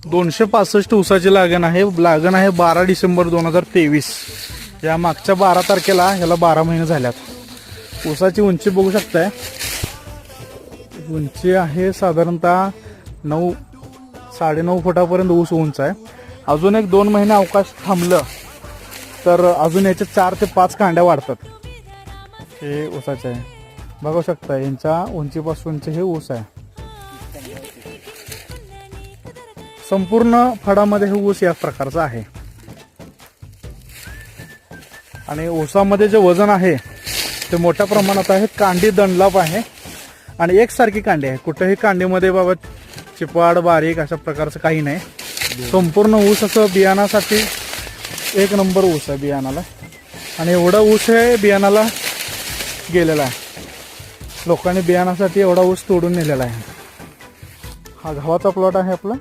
265 ऊसाची लागण आहे. लागण आहे 12 डिसेंबर 2023. या मागच्या 12 तारखेला ह्याला 12 महिने झाल्यात. ऊसाची उंची बघू शकताय. उंची आहे साधारणतः 9-9.5 फुटापर्यंत ऊस उंच आहे. अजून एक 2 महिने अवकाश थांबलं तर अजून याचे 4 ते 5 कांड्या वाढतात. हे ऊसाचे आहे बघू शकता. यांच्या उंचीपासूनचे हे ऊस आहे. संपूर्ण फडामध्ये हे ऊस या प्रकारचा आहे. आणि ऊसामध्ये जे वजन आहे ते मोठ्या प्रमाणात आहे. कांडी दंडलाप आहे आणि एकसारखी कांडी आहे. कुठेही कांडीमध्ये बाबा चिपाड बारीक अशा प्रकारचं काही नाही. संपूर्ण ऊस असं बियाणासाठी एक नंबर ऊस आहे बियाणाला. आणि एवढा ऊस हे बियाणाला गेलेला आहे. लोकांनी बियाणासाठी एवढा ऊस तोडून नेलेला आहे. हा गव्हाचा प्लॉट आहे आपला.